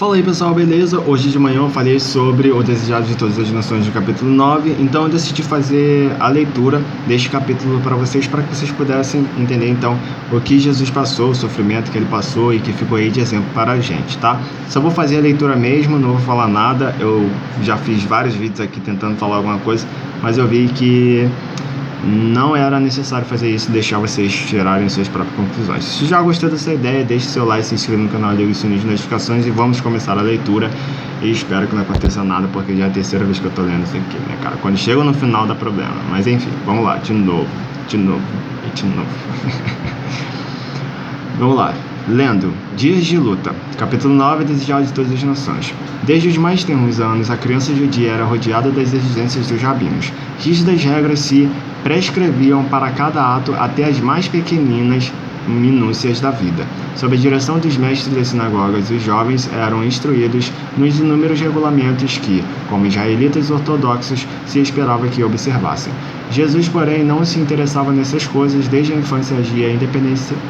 Fala aí pessoal, beleza? Hoje de manhã eu falei sobre o Desejado de Todas as Nações do capítulo 9, então eu decidi fazer a leitura deste capítulo para que vocês pudessem entender então o que Jesus passou, o sofrimento que ele passou e que ficou aí de exemplo para a gente, tá? Só vou fazer a leitura mesmo, não vou falar nada. Eu já fiz vários vídeos aqui tentando falar alguma coisa, mas eu vi que não era necessário fazer isso, deixar vocês tirarem suas próprias conclusões. Se já gostou dessa ideia, deixe seu like, se inscreva no canal, ligue o sininho de notificações e vamos começar a leitura. E espero que não aconteça nada, porque já é a terceira vez que eu tô lendo isso aqui, né, cara? Quando chega no final dá problema. Mas enfim, vamos lá, de novo. Vamos lá. Lendo Dias de Luta, capítulo 9, Desejado de Todas as Nações. Desde os mais tenros anos, a criança judia era rodeada das exigências dos rabinos. Rígidas regras se prescreviam para cada ato, até as mais pequeninas minúcias da vida. Sob a direção dos mestres das sinagogas, os jovens eram instruídos nos inúmeros regulamentos que, como israelitas ortodoxos, se esperava que observassem. Jesus, porém, não se interessava nessas coisas. Desde a infância agia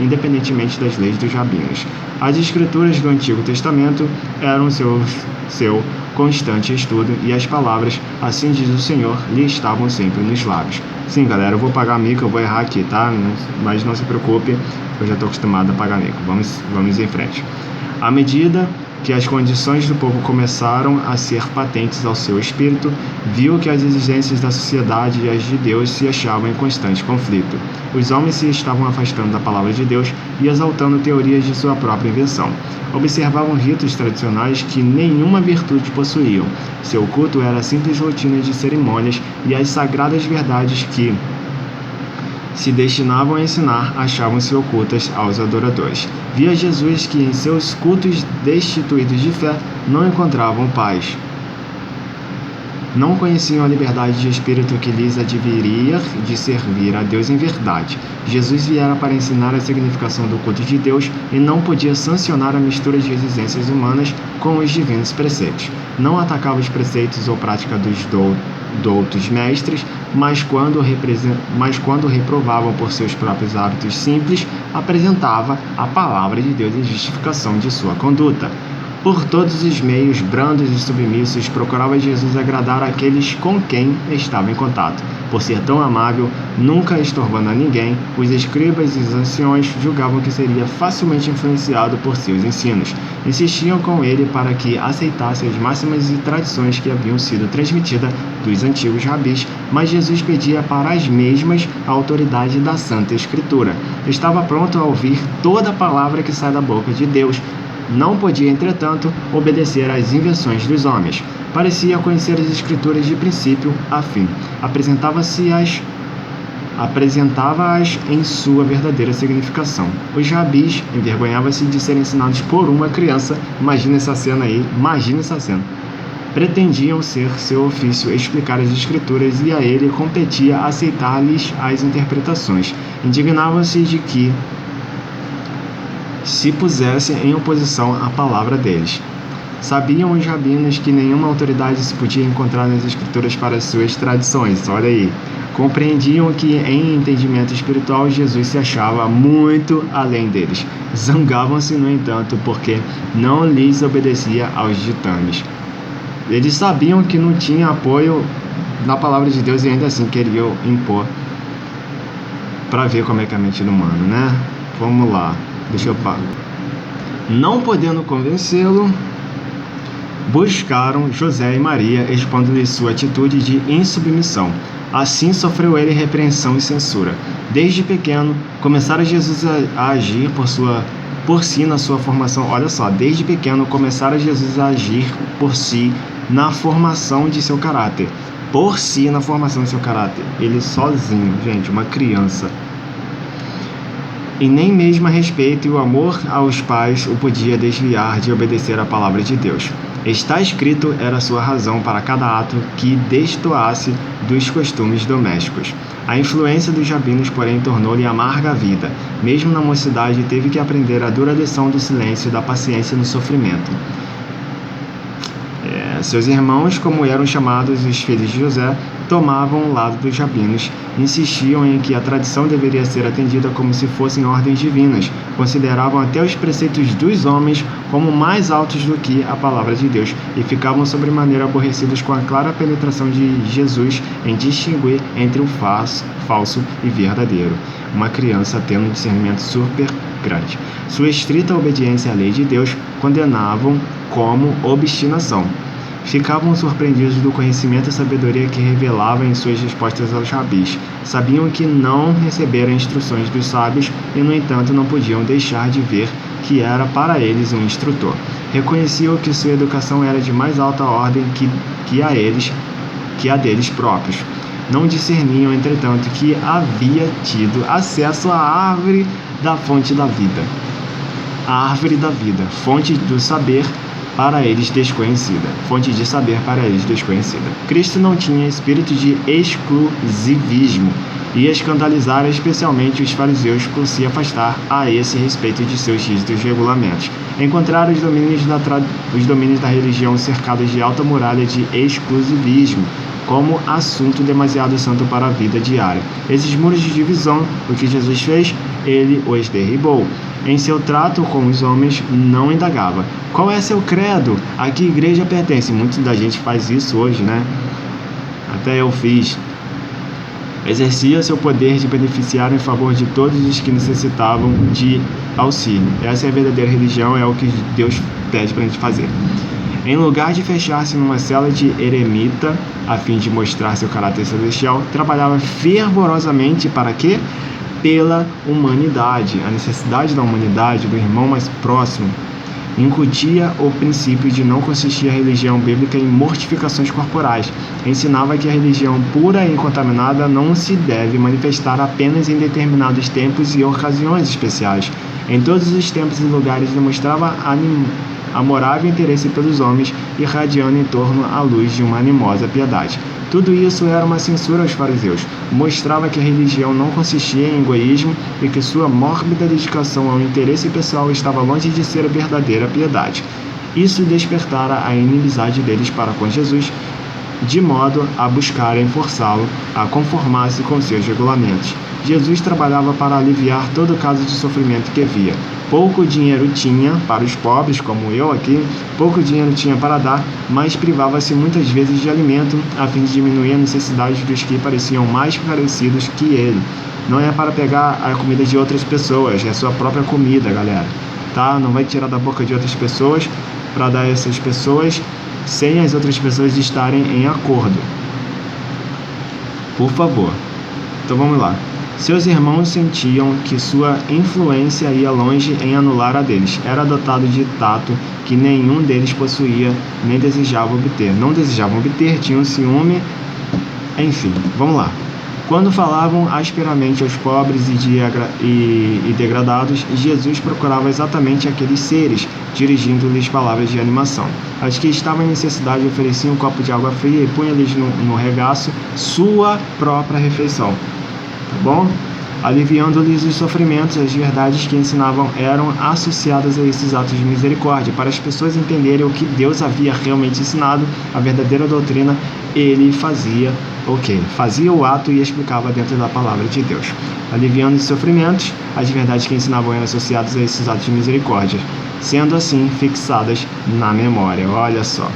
independentemente das leis dos rabinos. As escrituras do Antigo Testamento eram seu constante estudo, e as palavras, assim diz o Senhor, lhe estavam sempre nos lábios. Sim, galera, eu vou pagar mico, eu vou errar aqui, tá? Mas não se preocupe, eu já estou acostumado a pagar mico. Vamos em frente. À medida que as condições do povo começaram a ser patentes ao seu espírito, viu que as exigências da sociedade e as de Deus se achavam em constante conflito. Os homens se estavam afastando da palavra de Deus e exaltando teorias de sua própria invenção. Observavam ritos tradicionais que nenhuma virtude possuíam. Seu culto era a simples rotina de cerimônias, e as sagradas verdades que se destinavam a ensinar achavam-se ocultas aos adoradores. Via Jesus que em seus cultos destituídos de fé não encontravam paz. Não conheciam a liberdade de espírito que lhes adviria de servir a Deus em verdade. Jesus viera para ensinar a significação do culto de Deus e não podia sancionar a mistura de exigências humanas com os divinos preceitos. Não atacava os preceitos ou prática dos doutos mestres, mas quando reprovavam por seus próprios hábitos simples, apresentava a palavra de Deus em justificação de sua conduta. Por todos os meios brandos e submissos, procurava Jesus agradar aqueles com quem estava em contato. Por ser tão amável, nunca estorvando a ninguém, os escribas e os anciões julgavam que seria facilmente influenciado por seus ensinos. Insistiam com ele para que aceitasse as máximas e tradições que haviam sido transmitidas dos antigos rabis, mas Jesus pedia para as mesmas a autoridade da Santa Escritura. Estava pronto a ouvir toda a palavra que sai da boca de Deus. Não podia, entretanto, obedecer às invenções dos homens. Parecia conhecer as Escrituras de princípio a fim. Apresentava-as em sua verdadeira significação. Os rabis envergonhavam-se de serem ensinados por uma criança. Imagina essa cena aí, imagina essa cena. Pretendiam ser seu ofício explicar as Escrituras, e a ele competia aceitar-lhes as interpretações. Indignavam-se de que se pusessem em oposição à palavra deles. Sabiam os rabinos que nenhuma autoridade se podia encontrar nas Escrituras para suas tradições. Olha aí. Compreendiam que, em entendimento espiritual, Jesus se achava muito além deles. Zangavam-se, no entanto, porque não lhes obedecia aos ditames. Eles sabiam que não tinha apoio na palavra de Deus e ainda assim queriam impor, para ver como é que é a mente do humano, né? Vamos lá. Deixa eu parar. Não podendo convencê-lo, buscaram José e Maria, expondo-lhe sua atitude de insubmissão. Assim sofreu ele repreensão e censura. Desde pequeno, começara Jesus a agir por si na sua formação. Olha só, desde pequeno começara Jesus a agir por si na formação de seu caráter. Por si na formação de seu caráter. Ele sozinho, gente, uma criança. E nem mesmo a respeito e o amor aos pais o podia desviar de obedecer à palavra de Deus. Está escrito era sua razão para cada ato que destoasse dos costumes domésticos. A influência dos rabinos, porém, tornou-lhe amarga a vida. Mesmo na mocidade, teve que aprender a dura lição do silêncio e da paciência no sofrimento. Seus irmãos, como eram chamados os filhos de José, tomavam o lado dos rabinos, insistiam em que a tradição deveria ser atendida como se fossem ordens divinas, consideravam até os preceitos dos homens como mais altos do que a palavra de Deus e ficavam sobremaneira aborrecidos com a clara penetração de Jesus em distinguir entre o falso e verdadeiro. Uma criança tendo um discernimento super grande. Sua estrita obediência à lei de Deus condenavam como obstinação. Ficavam surpreendidos do conhecimento e sabedoria que revelava em suas respostas aos rabis. Sabiam que não receberam instruções dos sábios e, no entanto, não podiam deixar de ver que era para eles um instrutor. Reconheciam que sua educação era de mais alta ordem que a deles próprios. Não discerniam, entretanto, que havia tido acesso à árvore da fonte da vida. A árvore da vida, fonte do saber para eles desconhecida. Fonte de saber para eles desconhecida. Cristo não tinha espírito de exclusivismo e escandalizara especialmente os fariseus por se afastar a esse respeito de seus rígidos regulamentos. Encontraram os domínios da religião cercados de alta muralha de exclusivismo, como assunto demasiado santo para a vida diária. Esses muros de divisão, o que Jesus fez? Ele os derribou. Em seu trato com os homens, não indagava: qual é seu credo? A que igreja pertence? Muita da gente faz isso hoje, né? Até eu fiz. Exercia seu poder de beneficiar em favor de todos os que necessitavam de auxílio. Essa é a verdadeira religião, é o que Deus pede para a gente fazer. Em lugar de fechar-se numa cela de eremita, a fim de mostrar seu caráter celestial, trabalhava fervorosamente para quê? Pela humanidade, a necessidade da humanidade, do irmão mais próximo. Incutia o princípio de não consistir a religião bíblica em mortificações corporais. Ensinava que a religião pura e incontaminada não se deve manifestar apenas em determinados tempos e ocasiões especiais. Em todos os tempos e lugares demonstrava amorável interesse pelos homens, irradiando em torno a luz de uma animosa piedade. Tudo isso era uma censura aos fariseus. Mostrava que a religião não consistia em egoísmo e que sua mórbida dedicação ao interesse pessoal estava longe de ser a verdadeira piedade. Isso despertara a inimizade deles para com Jesus, de modo a buscarem forçá-lo a conformar-se com seus regulamentos. Jesus trabalhava para aliviar todo caso de sofrimento que via. Pouco dinheiro tinha para os pobres, como eu aqui, pouco dinheiro tinha para dar, mas privava-se muitas vezes de alimento, a fim de diminuir a necessidade dos que pareciam mais carecidos que ele. Não é para pegar a comida de outras pessoas, é sua própria comida, galera. Tá? Não vai tirar da boca de outras pessoas para dar a essas pessoas sem as outras pessoas estarem em acordo. Por favor. Então vamos lá. Seus irmãos sentiam que sua influência ia longe em anular a deles. Era dotado de tato que nenhum deles possuía nem desejava obter. Não desejavam obter, tinham ciúme. Enfim, vamos lá. Quando falavam asperamente aos pobres e degradados, Jesus procurava exatamente aqueles seres, dirigindo-lhes palavras de animação. Aos que estavam em necessidade ofereciam um copo de água fria e punha-lhes no regaço sua própria refeição. Tá bom? Aliviando-lhes os sofrimentos, as verdades que ensinavam eram associadas a esses atos de misericórdia. Para as pessoas entenderem o que Deus havia realmente ensinado, a verdadeira doutrina, ele fazia o ato e explicava dentro da palavra de Deus. Aliviando os sofrimentos, as verdades que ensinavam eram associadas a esses atos de misericórdia, sendo assim fixadas na memória. Olha só.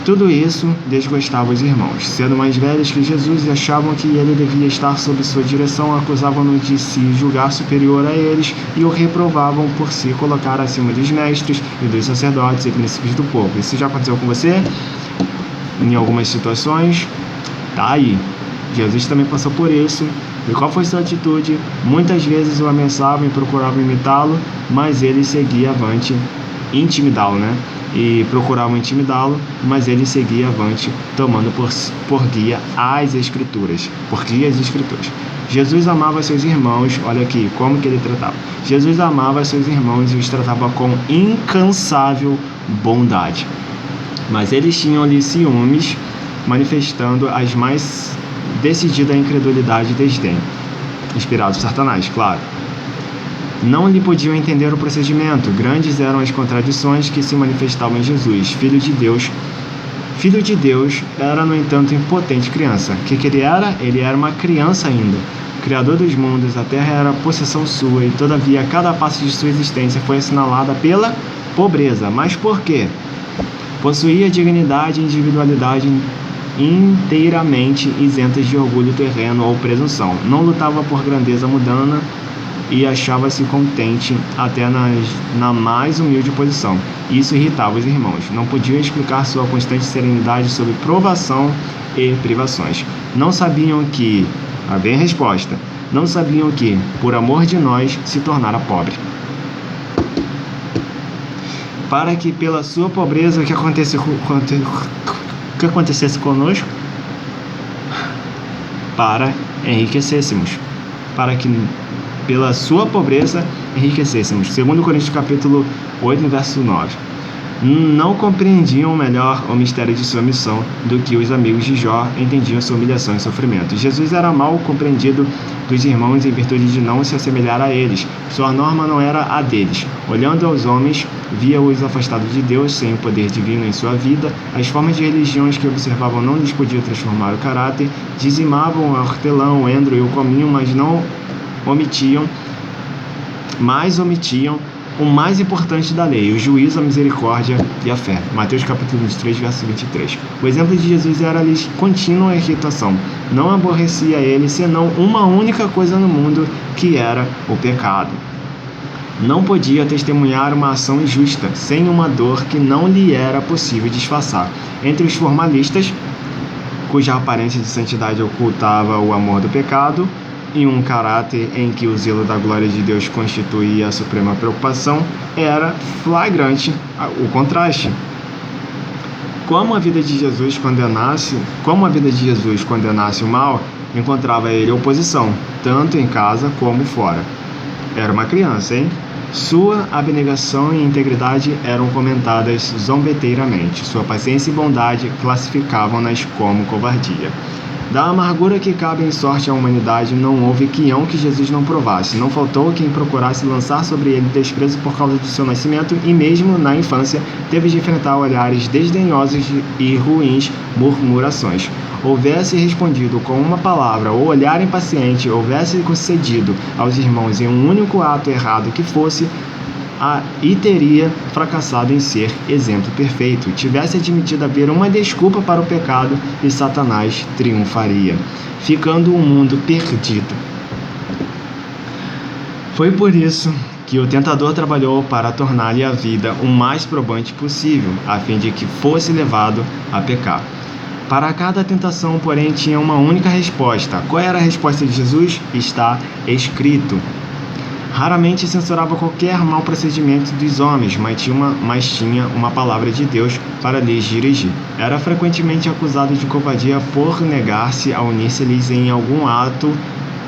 Tudo isso desgostava os irmãos. Sendo mais velhos que Jesus e achavam que ele devia estar sob sua direção, acusavam-no de se julgar superior a eles e o reprovavam por se colocar acima dos mestres e dos sacerdotes e príncipes do povo. Isso já aconteceu com você? Em algumas situações? Tá aí. Jesus também passou por isso. E qual foi sua atitude? Muitas vezes o ameaçavam e procuravam imitá-lo, mas ele seguia avante, intimidá-lo, né? E procuravam intimidá-lo, mas ele seguia avante, tomando por guia as Escrituras. Jesus amava seus irmãos, olha aqui como que ele tratava. Jesus amava seus irmãos e os tratava com incansável bondade. Mas eles tinham-lhe ciúmes, manifestando as mais decidida incredulidade e desdém. Inspirado por Satanás, claro. Não lhe podiam entender o procedimento. Grandes eram as contradições que se manifestavam em Jesus, filho de Deus, Filho de Deus, era, no entanto, impotente criança. O que ele era? Ele era uma criança ainda. Criador dos mundos, a terra era possessão sua, e todavia cada passo de sua existência foi assinalada pela pobreza. Mas por quê? Possuía dignidade e individualidade inteiramente isentas de orgulho terreno ou presunção. Não lutava por grandeza mundana e achava-se contente até na mais humilde posição. Isso irritava os irmãos. Não podiam explicar sua constante serenidade sob provação e privações. Não sabiam que, bem resposta, não sabiam que, por amor de nós, se tornara pobre. Para que pela sua pobreza, o que acontecesse conosco? Para enriquecêssemos. Para que pela sua pobreza enriquecêssemos. 2 Coríntios capítulo 8, verso 9. Não compreendiam melhor o mistério de sua missão do que os amigos de Jó entendiam sua humilhação e sofrimento. Jesus era mal compreendido dos irmãos em virtude de não se assemelhar a eles. Sua norma não era a deles. Olhando aos homens, via-os afastados de Deus, sem o poder divino em sua vida. As formas de religiões que observavam não lhes podiam transformar o caráter. Dizimavam o hortelão, o endro e o cominho, mas omitiam o mais importante da lei, o juízo, a misericórdia e a fé. Mateus capítulo 23, verso 23. O exemplo de Jesus era-lhes contínua irritação. Não aborrecia ele senão uma única coisa no mundo, que era o pecado. Não podia testemunhar uma ação injusta, sem uma dor que não lhe era possível disfarçar. Entre os formalistas, cuja aparência de santidade ocultava o amor do pecado, e um caráter em que o zelo da glória de Deus constituía a suprema preocupação, era flagrante o contraste. Como a vida de Jesus condenasse o mal, encontrava ele oposição, tanto em casa como fora. Era uma criança, hein? Sua abnegação e integridade eram comentadas zombeteiramente. Sua paciência e bondade classificavam-nas como covardia. Da amargura que cabe em sorte à humanidade, não houve quião que Jesus não provasse. Não faltou quem procurasse lançar sobre ele desprezo por causa do seu nascimento, e mesmo na infância teve de enfrentar olhares desdenhosos e ruins murmurações. Houvesse respondido com uma palavra ou olhar impaciente, houvesse concedido aos irmãos em um único ato errado que fosse, e teria fracassado em ser exemplo perfeito. Tivesse admitido haver uma desculpa para o pecado, e Satanás triunfaria, ficando o mundo perdido. Foi por isso que o tentador trabalhou para tornar-lhe a vida o mais probante possível, a fim de que fosse levado a pecar. Para cada tentação, porém, tinha uma única resposta. Qual era a resposta de Jesus? Está escrito. Raramente censurava qualquer mau procedimento dos homens, mas tinha uma palavra de Deus para lhes dirigir. Era frequentemente acusado de covardia por negar-se a unir-se-lhes em algum ato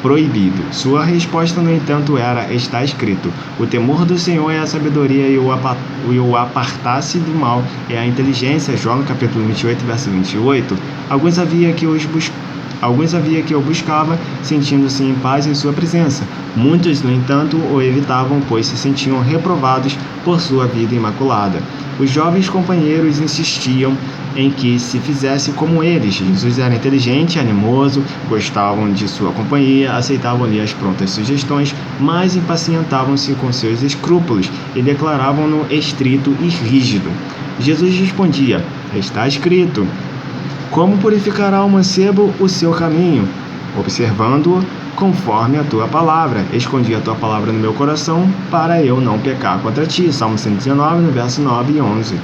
proibido. Sua resposta, no entanto, era: está escrito. O temor do Senhor é a sabedoria, e o apartar-se do mal é a inteligência. João capítulo 28, verso 28. Alguns havia que o buscava, sentindo-se em paz em sua presença. Muitos, no entanto, o evitavam, pois se sentiam reprovados por sua vida imaculada. Os jovens companheiros insistiam em que se fizesse como eles. Jesus era inteligente, animoso, gostavam de sua companhia, aceitavam-lhe as prontas sugestões, mas impacientavam-se com seus escrúpulos e declaravam-no estrito e rígido. Jesus respondia: está escrito. Como purificará o mancebo o seu caminho? Observando-o conforme a tua palavra. Escondi a tua palavra no meu coração, para eu não pecar contra ti. Salmo 119, no verso 9 e 11.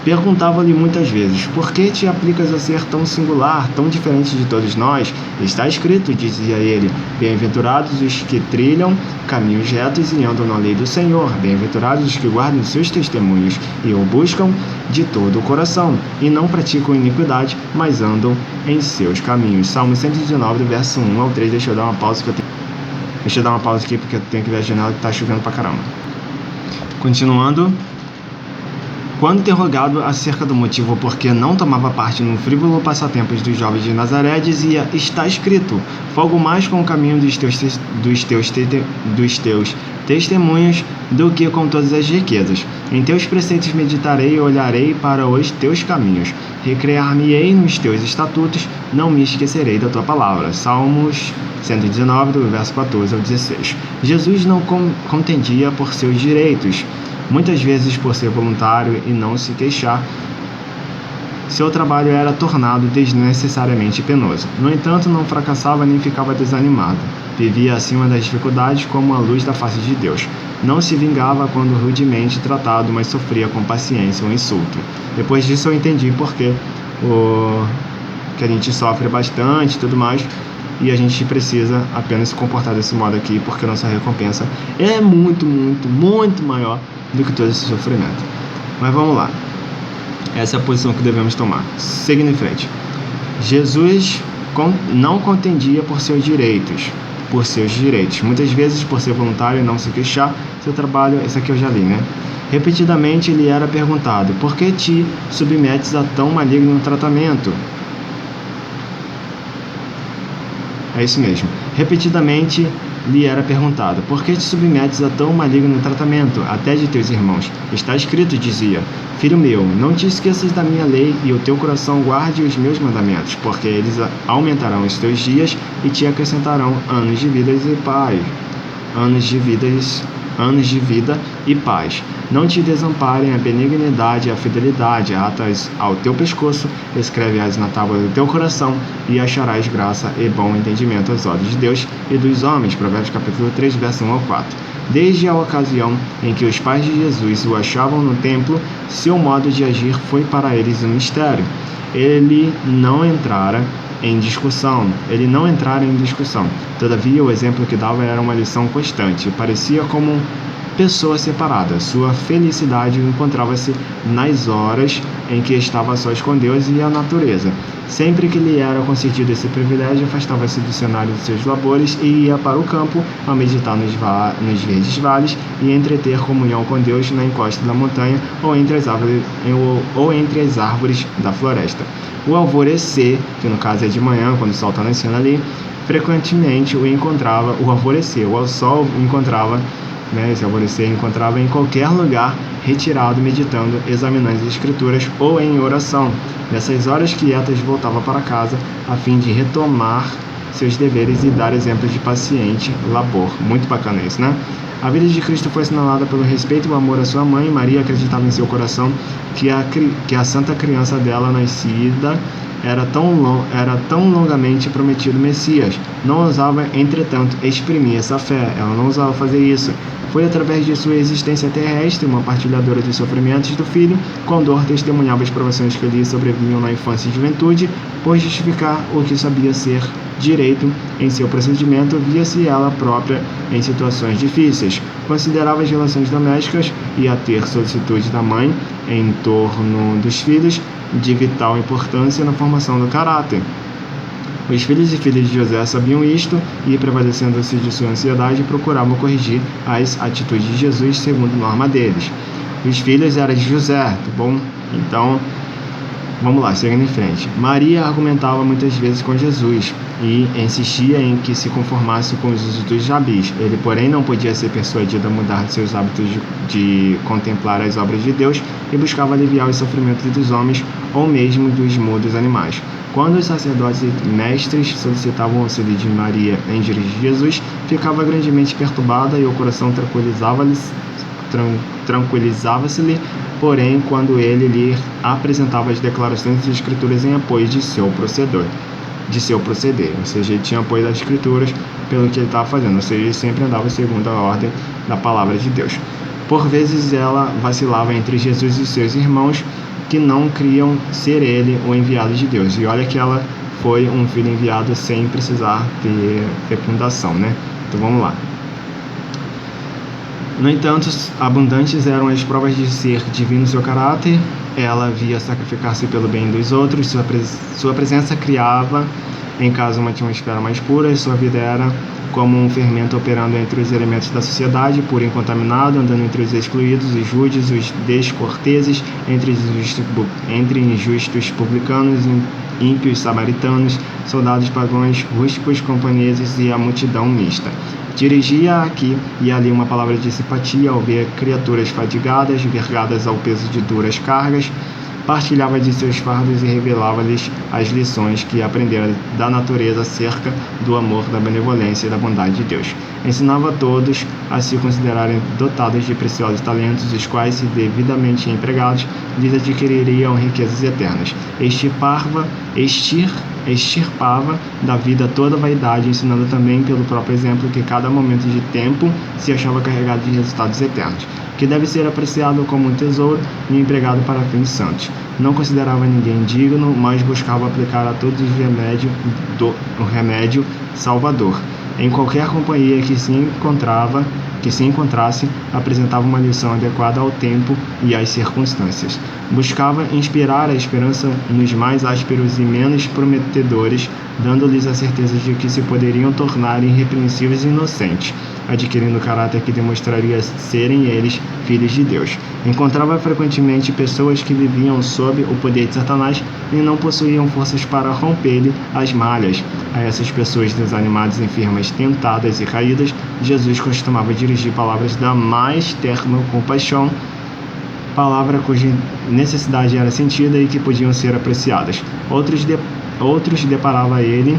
Perguntava-lhe muitas vezes: por que te aplicas a ser tão singular, tão diferente de todos nós? Está escrito, dizia ele: bem-aventurados os que trilham caminhos retos e andam na lei do Senhor. Bem-aventurados os que guardam seus testemunhos e o buscam de todo o coração, e não praticam iniquidade, mas andam em seus caminhos. Salmo 119, do verso 1 ao 3. Deixa eu dar uma pausa aqui, porque eu tenho que ver a janela que está chovendo pra caramba. Continuando. Quando interrogado acerca do motivo por que não tomava parte no frívolo passatempo dos jovens de Nazaré, dizia: está escrito, folgo mais com o caminho dos teus testemunhos do que com todas as riquezas. Em teus preceitos meditarei e olharei para os teus caminhos. Recrear-me-ei nos teus estatutos, não me esquecerei da tua palavra. Salmos 119, do verso 14 ao 16. Jesus não contendia por seus direitos, muitas vezes por ser voluntário e não se queixar. Seu trabalho era tornado desnecessariamente penoso. No entanto, não fracassava nem ficava desanimado. Vivia acima das dificuldades como a luz da face de Deus. Não se vingava quando rudemente tratado, mas sofria com paciência um insulto. Depois disso eu entendi porque que a gente sofre bastante e tudo mais, e a gente precisa apenas se comportar desse modo aqui, porque a nossa recompensa é muito, muito, muito maior do que todo esse sofrimento. Mas vamos lá. Essa é a posição que devemos tomar. Seguindo em frente. Jesus não contendia por seus direitos. Muitas vezes, por ser voluntário e não se queixar, seu trabalho, esse aqui eu já li, né? Repetidamente lhe era perguntado: por que te submetes a tão maligno tratamento? É isso mesmo. Repetidamente lhe era perguntado: por que te submetes a tão maligno tratamento, até de teus irmãos? Está escrito, dizia: filho meu, não te esqueças da minha lei, e o teu coração guarde os meus mandamentos, porque eles aumentarão os teus dias e te acrescentarão anos de vida e paz. Não te desamparem a benignidade e a fidelidade, atas ao teu pescoço, escreve-as na tábua do teu coração, e acharás graça e bom entendimento aos olhos de Deus e dos homens. Provérbios capítulo 3, verso 1 ao 4. Desde a ocasião em que os pais de Jesus o achavam no templo, seu modo de agir foi para eles um mistério. Ele não entrara em discussão. Todavia, o exemplo que dava era uma lição constante. Parecia como pessoa separada. Sua felicidade encontrava-se nas horas em que estava a sós com Deus e a natureza. Sempre que lhe era concedido esse privilégio, afastava-se do cenário de seus labores e ia para o campo a meditar nos verdes vales e entreter comunhão com Deus na encosta da montanha ou entre as árvores da floresta. O alvorecer, que no caso é de manhã, quando o sol está nascendo ali, frequentemente o encontrava, o sol encontrava, esse alvorecer encontrava em qualquer lugar, retirado, meditando, examinando as escrituras ou em oração. Nessas horas quietas voltava para casa a fim de retomar seus deveres e dar exemplos de paciente labor. Muito bacana isso, né? A vida de Cristo foi assinalada pelo respeito e o amor à sua mãe. Maria acreditava em seu coração que a santa criança dela nascida era tão longamente prometido Messias. Não ousava, entretanto, exprimir essa fé. Ela não ousava fazer isso. Foi através de sua existência terrestre, uma partilhadora dos sofrimentos do Filho, com dor testemunhava as provações que lhe sobrevinham na infância e juventude. Por justificar o que sabia ser direito em seu procedimento, via-se ela própria em situações difíceis. Considerava as relações domésticas e a ter solicitude da mãe em torno dos filhos de vital importância na formação do caráter. Os filhos e filhas de José sabiam isto e, prevalecendo-se de sua ansiedade, procuravam corrigir as atitudes de Jesus segundo a norma deles. Os filhos eram de José, tá bom? Então, vamos lá, seguindo em frente. Maria argumentava muitas vezes com Jesus e insistia em que se conformasse com os usos dos rabis. Ele, porém, não podia ser persuadido a mudar seus hábitos de contemplar as obras de Deus e buscava aliviar os sofrimentos dos homens ou mesmo dos mudos animais. Quando os sacerdotes e mestres solicitavam o auxílio de Maria em dirigir Jesus, ficava grandemente perturbada e o coração tranquilizava-se-lhe, porém, quando ele lhe apresentava as declarações das Escrituras em apoio de seu proceder. Ou seja, ele tinha apoio das Escrituras pelo que ele estava fazendo, ou seja, ele sempre andava segundo a ordem da palavra de Deus. Por vezes ela vacilava entre Jesus e seus irmãos, que não criam ser ele o enviado de Deus. E olha que ela foi um filho enviado sem precisar ter fecundação, né? Então vamos lá. No entanto, abundantes eram as provas de ser divino seu caráter. Ela via sacrificar-se pelo bem dos outros. Sua presença criava em casa uma atmosfera mais pura e sua vida era como um fermento operando entre os elementos da sociedade, puro e incontaminado, andando entre os excluídos, os rudes, os descorteses, entre injustos publicanos, ímpios samaritanos, soldados pagãos, rústicos camponeses e a multidão mista. Dirigia aqui e ali uma palavra de simpatia ao ver criaturas fadigadas, vergadas ao peso de duras cargas. Partilhava de seus fardos e revelava-lhes as lições que aprendera da natureza acerca do amor, da benevolência e da bondade de Deus. Ensinava a todos a se considerarem dotados de preciosos talentos, os quais, se devidamente empregados, lhes adquiririam riquezas eternas. Extirpava da vida toda vaidade, ensinando também pelo próprio exemplo que cada momento de tempo se achava carregado de resultados eternos, que deve ser apreciado como um tesouro e empregado para fins santos. Não considerava ninguém digno, mas buscava aplicar a todos o remédio salvador. Em qualquer companhia que se encontrasse, apresentava uma lição adequada ao tempo e às circunstâncias. Buscava inspirar a esperança nos mais ásperos e menos prometedores, dando-lhes a certeza de que se poderiam tornar irrepreensíveis e inocentes, adquirindo o caráter que demonstraria serem eles filhos de Deus. Encontrava frequentemente pessoas que viviam sob o poder de Satanás e não possuíam forças para romper-lhe as malhas. A essas pessoas desanimadas, enfermas, tentadas e caídas, Jesus costumava dirigir palavras da mais terna compaixão, palavra cuja necessidade era sentida e que podiam ser apreciadas. Outros deparava ele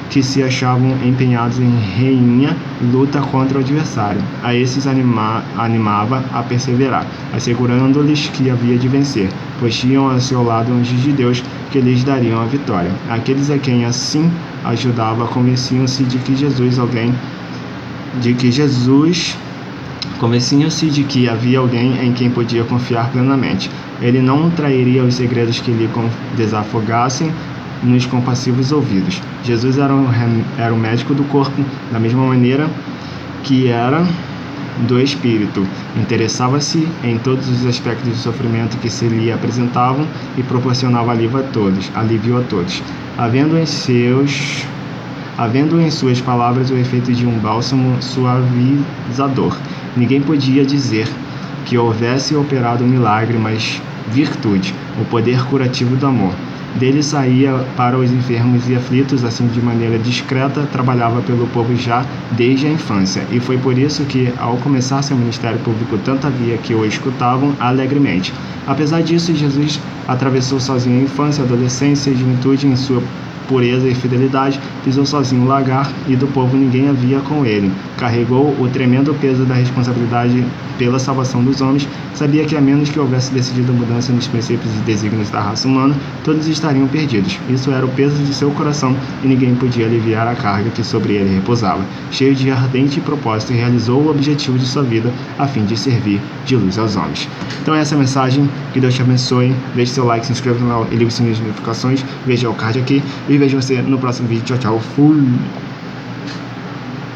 que se achavam empenhados em renhida luta contra o adversário. A esses animava a perseverar, assegurando-lhes que havia de vencer, pois tinham a seu lado anjos de Deus que lhes dariam a vitória. Aqueles a quem assim ajudava convenciam-se de que havia alguém em quem podia confiar plenamente. Ele não trairia os segredos que lhe desafogassem nos compassivos ouvidos. Jesus era o médico do corpo, da mesma maneira que era do espírito. Interessava-se em todos os aspectos do sofrimento que se lhe apresentavam e proporcionava alívio a todos, havendo em suas palavras o efeito de um bálsamo suavizador. Ninguém podia dizer que houvesse operado um milagre, mas virtude, o poder curativo do amor. Dele saía para os enfermos e aflitos, assim de maneira discreta, trabalhava pelo povo já desde a infância, e foi por isso que, ao começar seu ministério público, tanto havia que o escutavam alegremente. Apesar disso, Jesus atravessou sozinho a infância, a adolescência e a juventude em sua pureza e fidelidade, pisou sozinho o lagar e do povo ninguém havia com ele. Carregou o tremendo peso da responsabilidade pela salvação dos homens, sabia que a menos que houvesse decidido mudança nos princípios e desígnios da raça humana, todos estariam perdidos. Isso era o peso de seu coração e ninguém podia aliviar a carga que sobre ele repousava. Cheio de ardente propósito, realizou o objetivo de sua vida a fim de servir de luz aos homens. Então essa é a mensagem, que Deus te abençoe, deixe seu like, se inscreva no canal e ligue o sininho de notificações, veja o card aqui e vejo você no próximo vídeo. Tchau, tchau, fui!